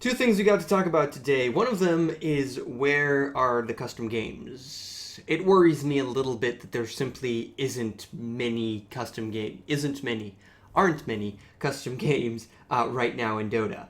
Two things we got to talk about today. One of them is where are the custom games? It worries me a little bit that there simply aren't many custom games right now in Dota.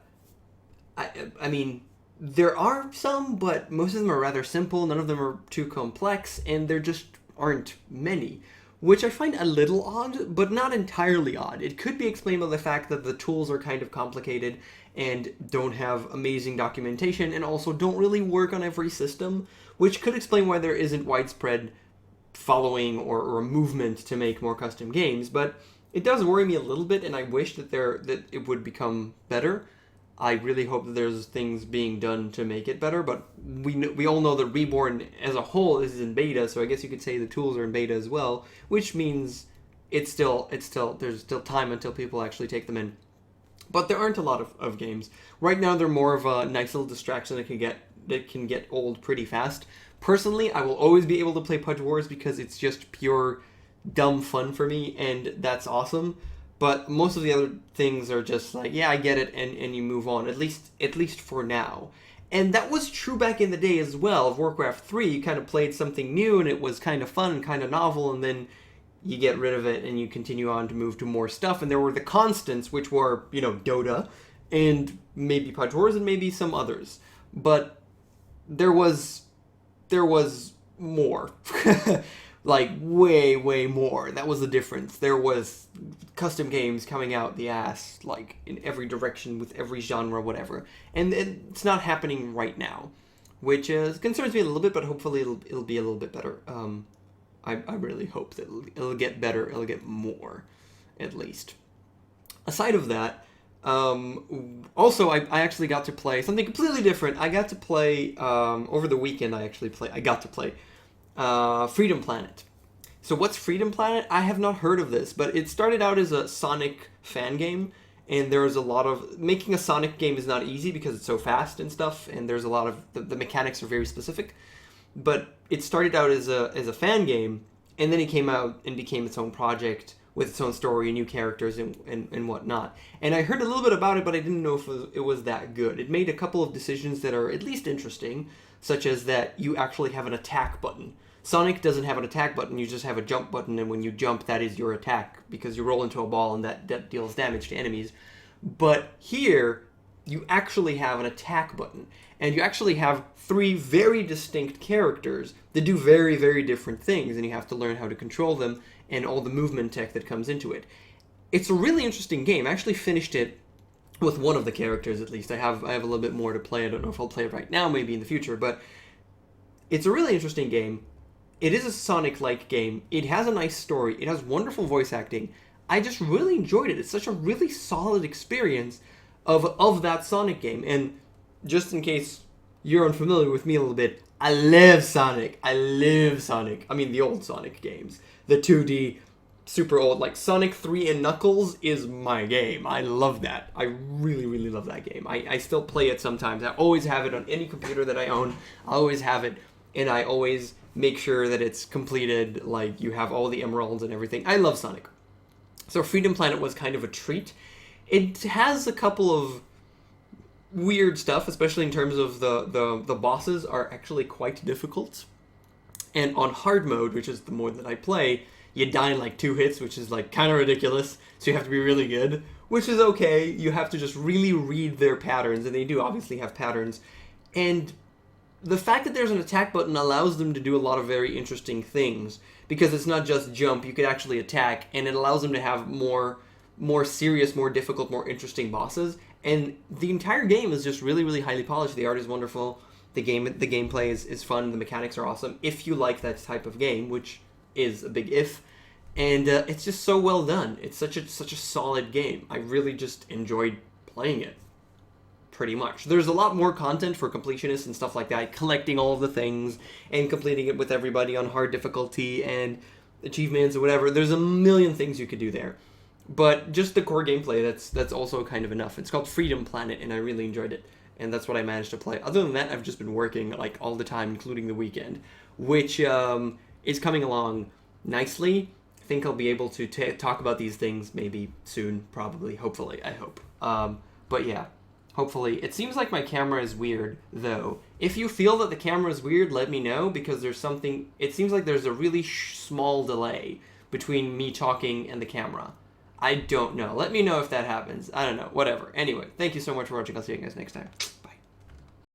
I mean, there are some, but most of them are rather simple. None of them are too complex, and there just aren't many, which I find a little odd, but not entirely odd. It could be explained by the fact that the tools are kind of complicated and don't have amazing documentation, and also don't really work on every system, which could explain why there isn't widespread following or a movement to make more custom games. But it does worry me a little bit, and I wish that it would become better. I really hope that there's things being done to make it better, but we all know that Reborn as a whole is in beta, so I guess you could say the tools are in beta as well, which means there's still time until people actually take them in. But there aren't a lot of games right now. They're more of a nice little distraction that can get old pretty fast. Personally, I will always be able to play Pudge Wars because it's just pure dumb fun for me, and that's awesome. But most of the other things are just like, yeah, I get it, and you move on, at least for now. And that was true back in the day as well of Warcraft 3. You kind of played something new, and it was kind of fun and kind of novel, and then you get rid of it, and you continue on to move to more stuff. And there were the constants, which were, Dota, and maybe Pudge Wars, and maybe some others. But there was more. Like, way, way more. That was the difference. There was custom games coming out the ass, like, in every direction, with every genre, whatever. And it's not happening right now, which concerns me a little bit, but hopefully it'll be a little bit better. I really hope that it'll get better, it'll get more, at least. Aside of that, also, I actually got to play something completely different. I got to play, over the weekend, I got to play Freedom Planet. So what's Freedom Planet? I have not heard of this, but it started out as a Sonic fan game, and there's a lot of... Making a Sonic game is not easy because it's so fast and stuff, and there's a lot of... The mechanics are very specific. But it started out as a fan game, and then it came out and became its own project with its own story and new characters and whatnot. And I heard a little bit about it, but I didn't know if it was that good. It made a couple of decisions that are at least interesting, such as that you actually have an attack button. Sonic doesn't have an attack button, you just have a jump button, and when you jump, that is your attack, because you roll into a ball and that deals damage to enemies. But here, you actually have an attack button, and you actually have three very distinct characters that do very, very different things, and you have to learn how to control them and all the movement tech that comes into it. It's a really interesting game. I actually finished it with one of the characters, at least. I have a little bit more to play. I don't know if I'll play it right now, maybe in the future, but it's a really interesting game. It is a Sonic-like game. It has a nice story. It has wonderful voice acting. I just really enjoyed it. It's such a really solid experience of that Sonic game. And just in case you're unfamiliar with me a little bit, I live Sonic. I live Sonic. I mean, the old Sonic games. The 2D, super old, like Sonic 3 and Knuckles is my game. I love that. I really, really love that game. I still play it sometimes. I always have it on any computer that I own. I always have it, and I always make sure that it's completed, like you have all the emeralds and everything. I love Sonic. So Freedom Planet was kind of a treat. It has a couple of weird stuff, especially in terms of the bosses are actually quite difficult. And on hard mode, which is the mode that I play, you die in like 2 hits, which is like kind of ridiculous, so you have to be really good, which is okay. You have to just really read their patterns, and they do obviously have patterns. And the fact that there's an attack button allows them to do a lot of very interesting things, because it's not just jump, you could actually attack, and it allows them to have more serious, more difficult, more interesting bosses. And the entire game is just really, really highly polished. The art is wonderful, the gameplay is fun, the mechanics are awesome, if you like that type of game, which is a big if. And it's just so well done. It's such a solid game. I really just enjoyed playing it. Pretty much. There's a lot more content for completionists and stuff like that, collecting all of the things and completing it with everybody on hard difficulty and achievements or whatever. There's a million things you could do there. But just the core gameplay, that's also kind of enough. It's called Freedom Planet, and I really enjoyed it. And that's what I managed to play. Other than that, I've just been working like all the time, including the weekend, which is coming along nicely. I think I'll be able to talk about these things maybe soon, probably, hopefully, I hope. But yeah. Hopefully. It seems like my camera is weird, though. If you feel that the camera is weird, let me know, because there's something... It seems like there's a really small delay between me talking and the camera. I don't know. Let me know if that happens. I don't know. Whatever. Anyway, thank you so much for watching. I'll see you guys next time.